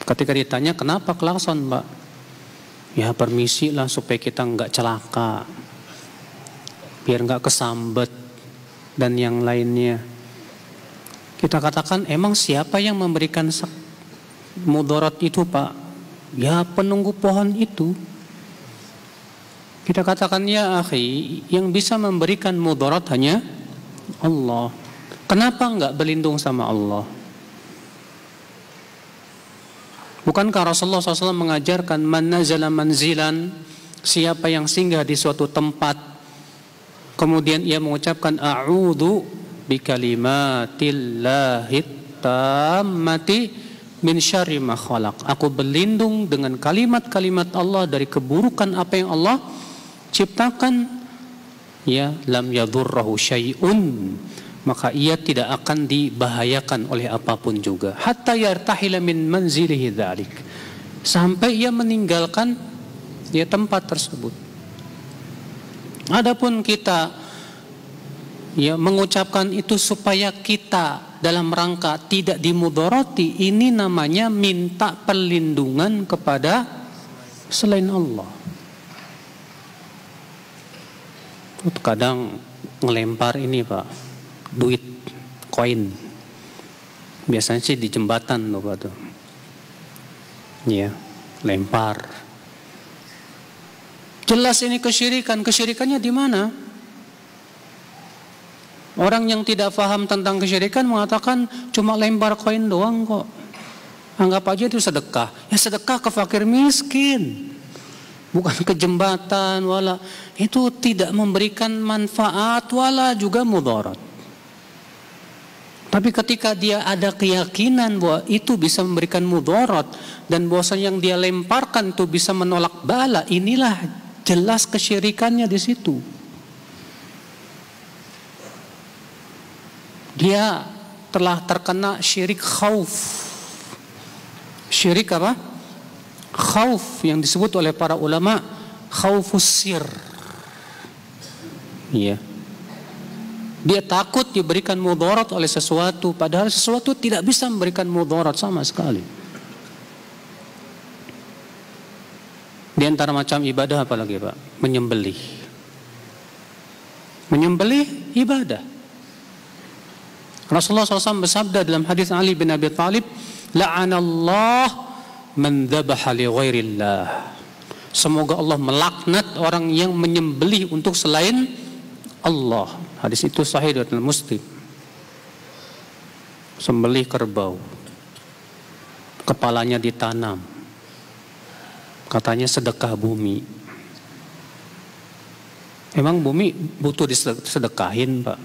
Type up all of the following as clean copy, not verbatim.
Ketika ditanya kenapa klakson, Pak? Ya permisi lah supaya kita nggak celaka, biar nggak kesambet dan yang lainnya. Kita katakan emang siapa yang memberikan mudarat itu, Pak? Ya penunggu pohon itu. Kita katakan ya akhi, yang bisa memberikan mudarat hanya Allah. Kenapa nggak berlindung sama Allah? Bukankah Rasulullah SAW mengajarkan man nazala manzilan, siapa yang singgah di suatu tempat kemudian ia mengucapkan a'udzu bikalimatillahi tammati min syarri ma khalaq, aku berlindung dengan kalimat-kalimat Allah dari keburukan apa yang Allah ciptakan, ya lam yadurrahu syai'un, maka ia tidak akan dibahayakan oleh apapun juga. Hatta yartahila min manzilihi dzalik, sampai ia meninggalkan ya tempat tersebut. Adapun kita ya mengucapkan itu supaya kita dalam rangka tidak dimudarati, ini namanya minta perlindungan kepada selain Allah. Kadang ngelempar ini, Pak, duit, koin, biasanya sih di jembatan loh, Pak, tuh. Ya, lempar. Jelas ini kesyirikan. Kesyirikannya di mana? Orang yang tidak paham tentang kesyirikan mengatakan cuma lempar koin doang kok. Anggap aja itu sedekah. Ya sedekah ke fakir miskin, bukan ke jembatan, wala itu tidak memberikan manfaat wala juga mudarat. Tapi ketika dia ada keyakinan bahwa itu bisa memberikan mudarat dan bahwasanya yang dia lemparkan itu bisa menolak bala, inilah jelas kesyirikannya di situ. Dia telah terkena syirik khauf. Syirik apa? Khauf yang disebut oleh para ulama khaufus sir. Iya. Dia takut diberikan mudarat oleh sesuatu, padahal sesuatu tidak bisa memberikan mudarat sama sekali. Di antara macam ibadah apa lagi, Pak? Menyembelih. Menyembelih ibadah. Rasulullah SAW bersabda dalam hadis Ali bin Abi Thalib, la'anallah man dzabaha li ghairillah. Semoga Allah melaknat orang yang menyembelih untuk selain Allah. Hadis itu sahih riwayat Muslim. Sembelih kerbau, kepalanya ditanam, katanya sedekah bumi. Emang bumi butuh disedekahin, Pak?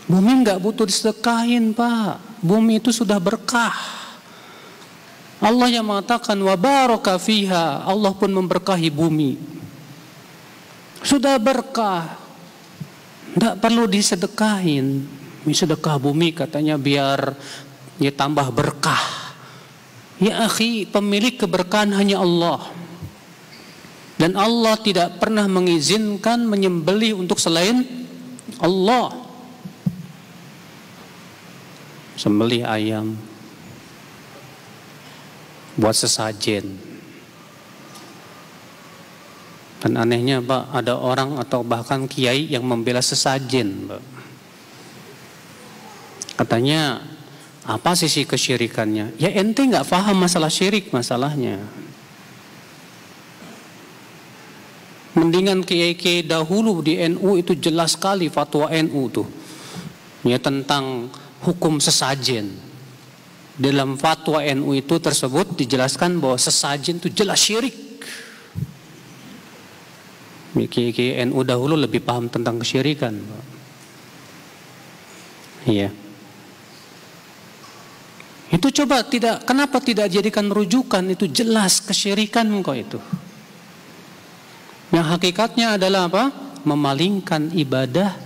Bumi enggak butuh disedekahin, Pak. Bumi itu sudah berkah. Allah yang mengatakan wa baraka fiha, Allah pun memberkahi bumi. Sudah berkah, tidak perlu disedekahin. Sedekah bumi katanya biar ya tambah berkah. Ya akhi, pemilik keberkahan hanya Allah. Dan Allah tidak pernah mengizinkan menyembelih untuk selain Allah. Sembelih ayam buat sesajen. Dan anehnya, Pak, ada orang atau bahkan kiai yang membela sesajen, Pak. Katanya, apa sisi kesyirikannya? Ya ente nggak paham masalah syirik masalahnya. Mendingan kiai-kiai dahulu di NU itu jelas sekali fatwa NU tuh. Ya tentang hukum sesajen. Dalam fatwa NU itu tersebut dijelaskan bahwa sesajen itu jelas syirik. Kiai NU dahulu lebih paham tentang kesyirikan. Iya. Itu coba kenapa tidak jadikan rujukan, itu jelas kesyirikan kok itu. Yang hakikatnya adalah apa? Memalingkan ibadah.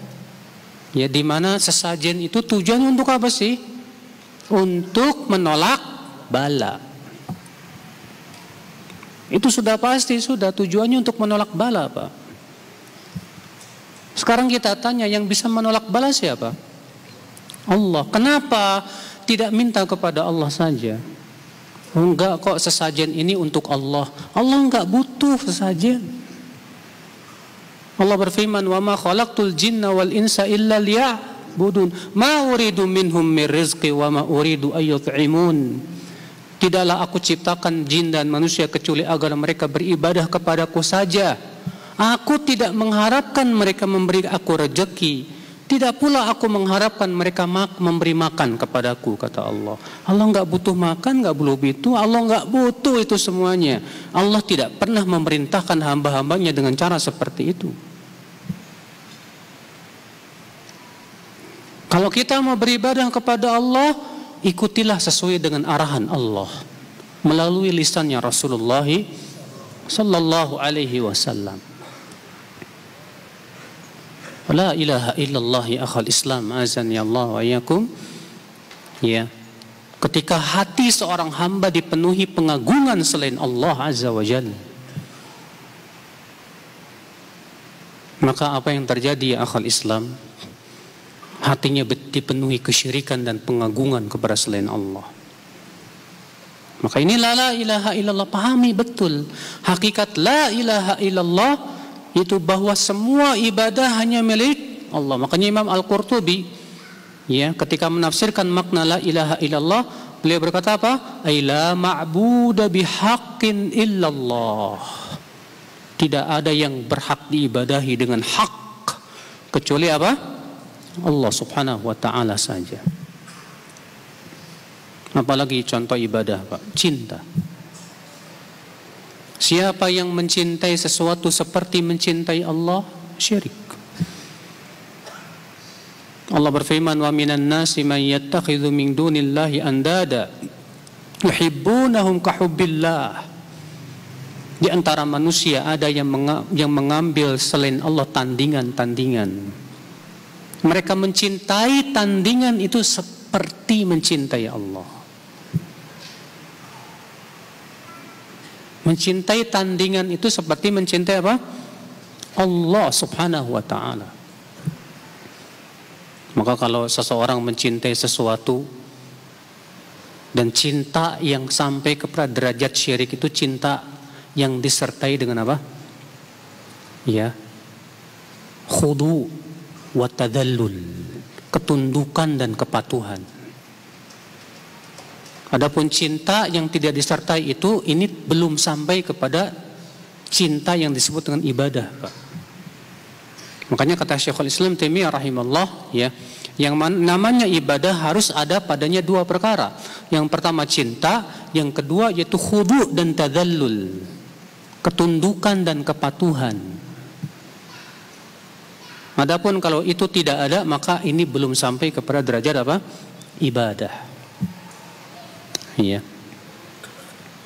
Ya di mana sesajen itu tujuannya untuk apa sih? Untuk menolak bala. Itu sudah pasti, sudah tujuannya untuk menolak bala, Pak. Sekarang kita tanya, yang bisa menolak bala siapa? Allah. Kenapa tidak minta kepada Allah saja. Enggak kok, sesajen ini untuk Allah. Allah enggak butuh sesajen. Allah berfirman, "Wa ma khalaqtul jinna wal insa illa liya'budun. Ma uridu minhum min rizqi wa ma uridu ay yut'imun." Tidaklah aku ciptakan jin dan manusia kecuali agar mereka beribadah kepadaku saja. Aku tidak mengharapkan mereka memberi aku rezeki. Tidak pula aku mengharapkan mereka memberi makan kepadaku, kata Allah. Allah enggak butuh makan, enggak butuh itu. Allah enggak butuh itu semuanya. Allah tidak pernah memerintahkan hamba-hambanya dengan cara seperti itu. Kalau kita mau beribadah kepada Allah, ikutilah sesuai dengan arahan Allah melalui lisannya Rasulullah sallallahu alaihi wasallam. La ilaha illallah ya akhal Islam, azani Allah wa iyyakum. Ya. Ketika hati seorang hamba dipenuhi pengagungan selain Allah azza wa jalla, maka apa yang terjadi ya akhal Islam? Hatinya dipenuhi kesyirikan dan pengagungan kepada selain Allah. Maka inilah la ilaha illallah. Pahami betul hakikat la ilaha illallah, itu bahwa semua ibadah hanya milik Allah. Makanya Imam Al-Qurtubi, ya, ketika menafsirkan makna la ilaha illallah, beliau berkata apa? Ai la ma'buda bihaqqin illallah. Tidak ada yang berhak diibadahi dengan hak kecuali apa? Allah subhanahu wa ta'ala saja. Apalagi contoh ibadah, Pak? Cinta. Siapa yang mencintai sesuatu seperti mencintai Allah, syirik. Allah berfirman, wa minan nasi man yattakhidhu min dunillahi andada yuhibbunahum kahubbillah. Di antara manusia ada yang mengambil selain Allah tandingan-tandingan. Mereka mencintai tandingan itu seperti mencintai Allah. Mencintai tandingan itu seperti mencintai apa? Allah subhanahu wa ta'ala. Maka kalau seseorang mencintai sesuatu, dan cinta yang sampai kepada derajat syirik itu cinta yang disertai dengan apa? Ya, khudu wa tadallul, ketundukan dan kepatuhan. Adapun cinta yang tidak disertai itu, ini belum sampai kepada cinta yang disebut dengan ibadah, Pak. Makanya kata Syekhul Islam Taimiyah rahimahullah, ya, yang namanya ibadah harus ada padanya dua perkara. Yang pertama cinta, yang kedua yaitu khudu dan tadallul, ketundukan dan kepatuhan. Adapun kalau itu tidak ada, maka ini belum sampai kepada derajat apa? Ibadah. Iya.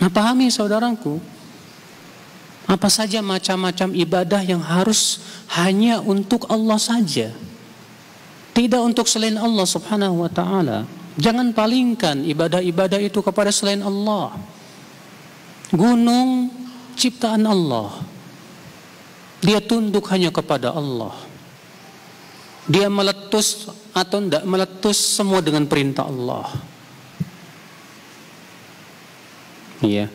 Nah, pahami saudaraku, apa saja macam-macam ibadah yang harus hanya untuk Allah saja, tidak untuk selain Allah subhanahu wa ta'ala. Jangan palingkan ibadah-ibadah itu kepada selain Allah. Gunung ciptaan Allah, dia tunduk hanya kepada Allah. Dia meletus atau tidak meletus semua dengan perintah Allah. Iya.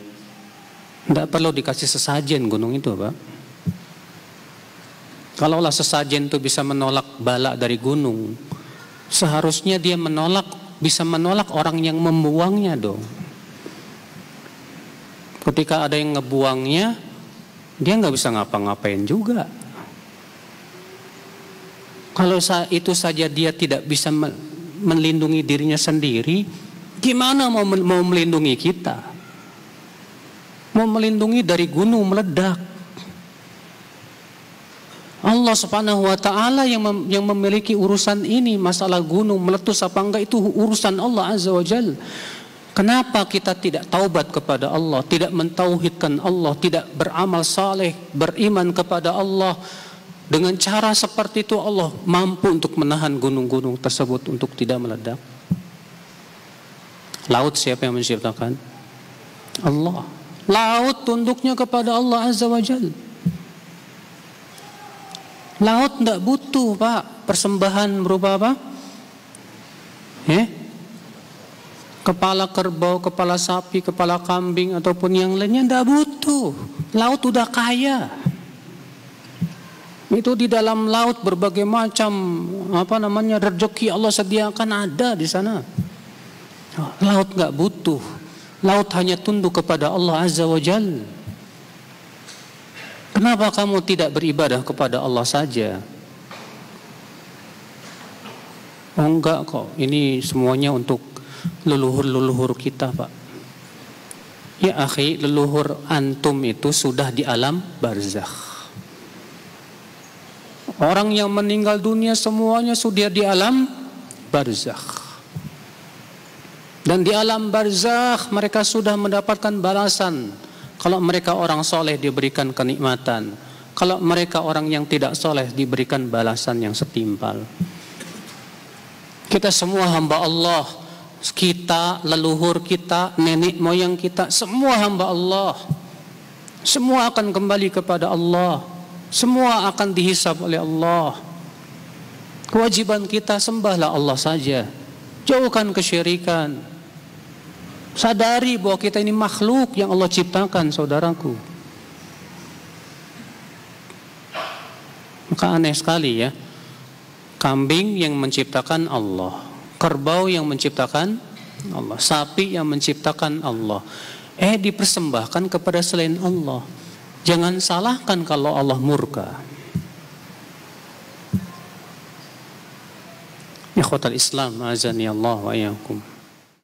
Tidak perlu dikasih sesajen gunung itu, Pak. Kalaulah sesajen itu bisa menolak bala dari gunung, seharusnya dia bisa menolak orang yang membuangnya dong. Ketika ada yang ngebuangnya, dia nggak bisa ngapa-ngapain juga. Kalau itu saja dia tidak bisa melindungi dirinya sendiri, gimana mau melindungi kita? Mau melindungi dari gunung meledak. Allah subhanahu wa ta'ala yang memiliki urusan ini. Masalah gunung meletus apa enggak itu urusan Allah azza wa jalla. Kenapa kita tidak taubat kepada Allah, tidak mentauhidkan Allah, tidak beramal saleh, beriman kepada Allah? Dengan cara seperti itu Allah mampu untuk menahan gunung-gunung tersebut untuk tidak meledak. Laut siapa yang menciptakan? Allah. Laut tunduknya kepada Allah azza wa jalla. Laut tidak butuh, Pak, persembahan berupa apa? Kepala kerbau, kepala sapi, kepala kambing ataupun yang lainnya tidak butuh. Laut udah kaya. Itu di dalam laut berbagai macam rezeki Allah sediakan ada di sana. Laut nggak butuh. Laut hanya tunduk kepada Allah Azza wa Jalla. Kenapa kamu tidak beribadah kepada Allah saja? Oh enggak kok, ini semuanya untuk leluhur-leluhur kita, Pak. Ya akhi, leluhur antum itu sudah di alam barzakh. Orang yang meninggal dunia semuanya sudah di alam barzakh. Dan di alam barzakh mereka sudah mendapatkan balasan. Kalau mereka orang soleh diberikan kenikmatan. Kalau mereka orang yang tidak soleh diberikan balasan yang setimpal. Kita semua hamba Allah. Kita, leluhur kita, nenek moyang kita, semua hamba Allah. Semua akan kembali kepada Allah. Semua akan dihisab oleh Allah. Kewajiban kita sembahlah Allah saja. Jauhkan kesyirikan. Sadari bahwa kita ini makhluk yang Allah ciptakan, saudaraku. Maka aneh sekali ya. Kambing yang menciptakan Allah, kerbau yang menciptakan Allah, sapi yang menciptakan Allah, dipersembahkan kepada selain Allah. Jangan salahkan kalau Allah murka. Ikhwatal Islam, azani Allah wa iyyakum.